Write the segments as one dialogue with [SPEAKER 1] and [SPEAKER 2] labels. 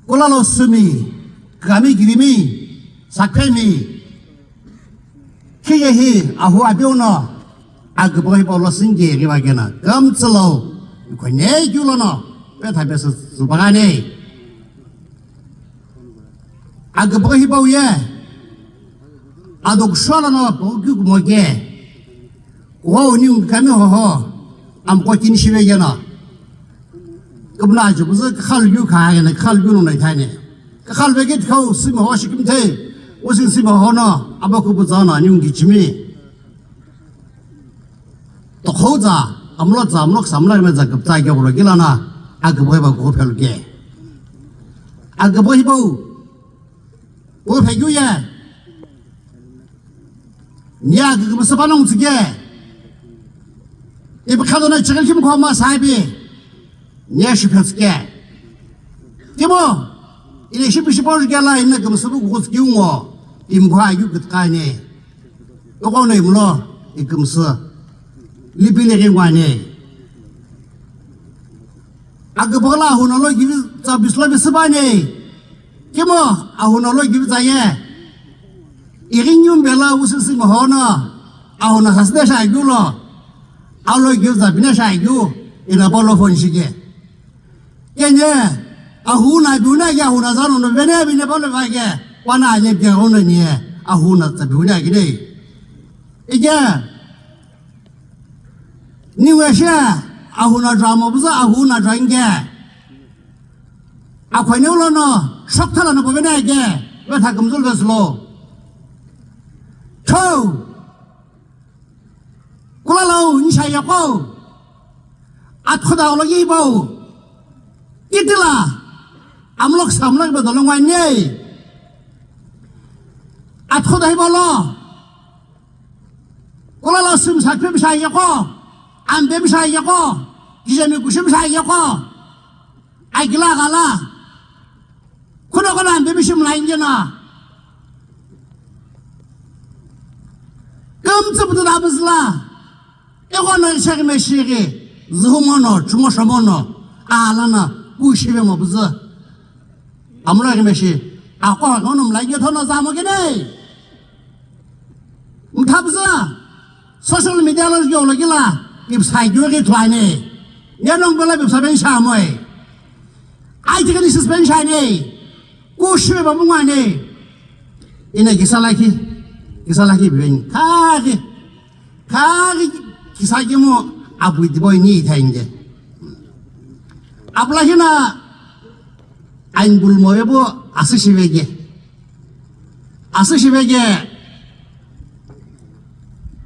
[SPEAKER 1] 꼴라로 스미 그가미 기리미 사케미 키예히 아후아비오너 아그보이 볼로싱게 리바게나 감슬로 코네 줄로너 베타베스 수바가네 아그보이 보예 아독쇼라노 보규 모게 고우니 가미 호호 암고진 시베게나 그분아 저 무슨 칼류 가야네 칼류는 나타네 칼베게 เขา 스모 호시금테 오신 스모 호너 아바쿠 부자나 뉴기 지미 또 호자 아무로자 아무록 삼라면서 급자게 오르기라나 아그보이바 고펠게 아그보이보 오페규예 니아 그거 무슨 반응스게 이브카도나 지금 힘 고마 사이비 니아 슈페스게 이모 이래 슈피슈버르게라 있는 그 무슨 고스기웅어 임과 유긋가네 요거는 물론 이 금스 리빌레게 관에 아그보라 호노로 기비 자 비슬라비 스바네 이모 아호노로 기비 자예 이긴윤 벨라 우스스 모호나 아호나 하스데 샤이구로 알로 기자 비나 샤이구 이나 볼로 폰시게 예예 아후나 비나 야후나 자노노 베네 비네 볼로 바게 와나 예게 오느니 아후나 자 비나 기네 이게 니웨샤 아후나 드라마 부자 아후나 드랑게 아코네올로노 석탈라노 보베네게 왜 다 금술베슬로 Thôi Cô lâu như sai cô Cô đầu là gì bầu Ít là Ảm lọc sắm lại bởi đó là ngoài nhé Cô đấy bảo lo Cô lâu xâm sát phim sai cô Ảm bếm sai cô Chị dạy mình cũng xâm sai cô Ai kì là là Cô đâu có làm bếm xâm lại như nào 금스부터 나버슬라 이거는 책임의 시기 ዝሁ모노 주모셔모노 알라나 부시베 뭐부즈 아무라게 메시 아과 거놈 라이게 터너 자모게네 타부즈 소셜 미디어를 요르기라 입사이교게 트라이네 년ong 벌라 입사벤 샤모이 아이티가니 스펜샤네 구시베 뭐무가네 이네 기살라키 Kisalaki bilang kaki kisah mo abu di boy ni thainge apalagi na ain bul mo ebo asishibege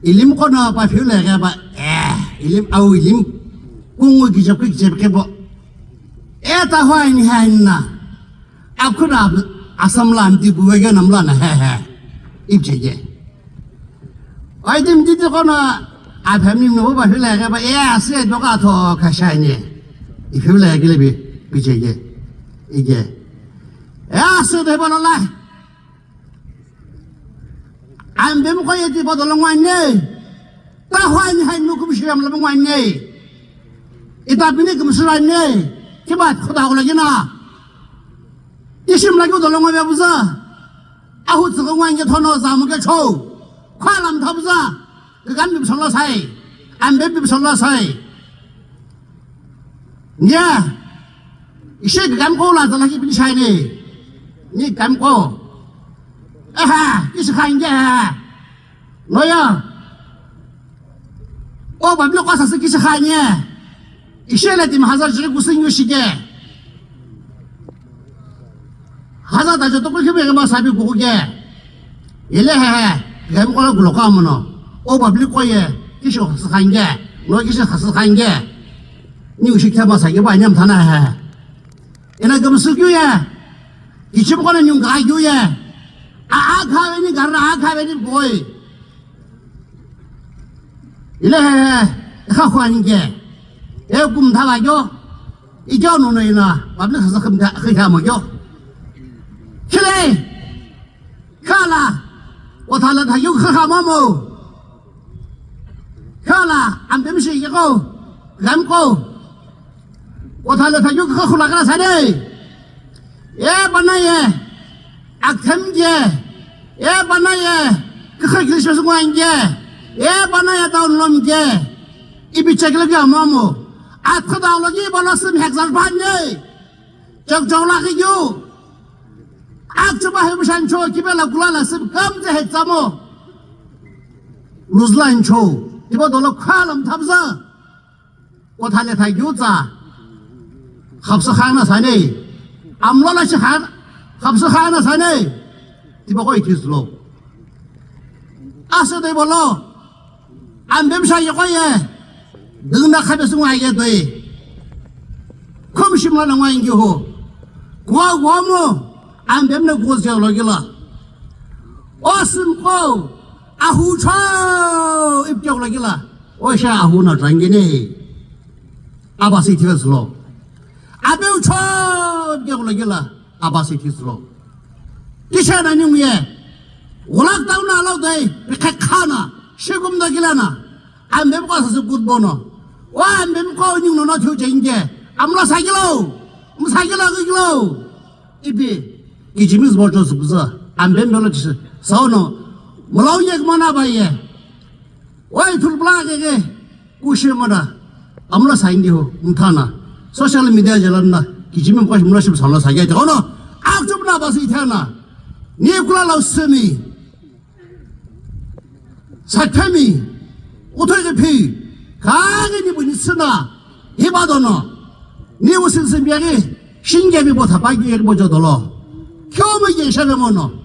[SPEAKER 1] ilim ko na pa phule ga ba ilim au ilim kungu gijap ke bo eta hwai ni hainna apkuna asam lam di buwege namla na he ibjeje ai dim di ko na a pham nim no ba phile ga ba se do ka tho kha shai ni I phile ga le bi je ge ige se de ba la am bem ko ye di ba do la ngwan ne ta hwa ni hai nu ku bi sham la ngwan ne ita bi ne ku su ra ne ki ba khoda ko la gi na ishim la gi do la ngwa ba bu za 아후 저거 완전 터너 자무게 초 화람 타부자 그 감비 설라 사이 안 뱀비 설라 사이 냐 이제 그 감고 라자라 기빈 사이니 니 감고 아하 이제 가인게 너야 밤로 가서 쓰기 시작하니 이제 라dim hazar 지금 무슨 요시게 하자 다저 똑같이 배가 사비 고게 일래 해 그럼 거라 굴러가면은 오바블리 거에 기쇼 한게 너 기쇼 한게 니 시켜봐 사게 바냠 타나 해 이나 그럼 쓰규야 이집 거는 용 가규야 아카베니 가라 아카베니 보이 일래 해 하환게 에 꿈 타가죠 이겨 노는 이나 밥을 가서 흠다 먹죠 그래 가라 오탈라 다 욕하하 마모 가라 안 되면서 이거 감고 오탈라 다 욕하고 나가라 사네 반나예 악템제 반나예 그걸 그리셔서 관계 반나예 다운놈제 이비책을 아마모 아트다올로지 벌었음 핵살반예 적정락이요 악주바 해부산초 기별라 굴라라슴 검제 핵자모 루즈라인초 이보돌로 칼럼 탑사 꽃할래 다 유자 합석하나 사네 암로라시 합석하나 사네 이보고 이티슬로 아서도 볼로 안뱀사 여고에 능락하면서 와야 돼 컴심라는 와인기호 고아고아모 안뱀는 고스여로길라 어슴고 아후차 입적로길라 오샤 아후나 장기네 아바시티스로 아베우차 입적로길라 아바시티스로 기샤나 뇽예 올락다우나 알아도 백카나 시금다길라나 안뱀 가서 굿보노 와 안뱀 거 뇽노나 튀어쟁게 암라 사길로 사길라 그길로 이비 기지미스 버저스 부서 안뱀 별로지 서너 몰라오예 그만아 봐예 와이 둘블라게 구실마다 암라 사인디호 음타나 소셜 미디어 절었나 기지면 과시 몰라시면 살라 사게 되거너 악좀 나봐서 이태나 니에kul라라우 스미 사태미 어떻게 피 가게니 분이 쓰나 해봐도너 니 무슨 스미야게 신개미 보다 바기에 보자도로 겨우면 예샤르모노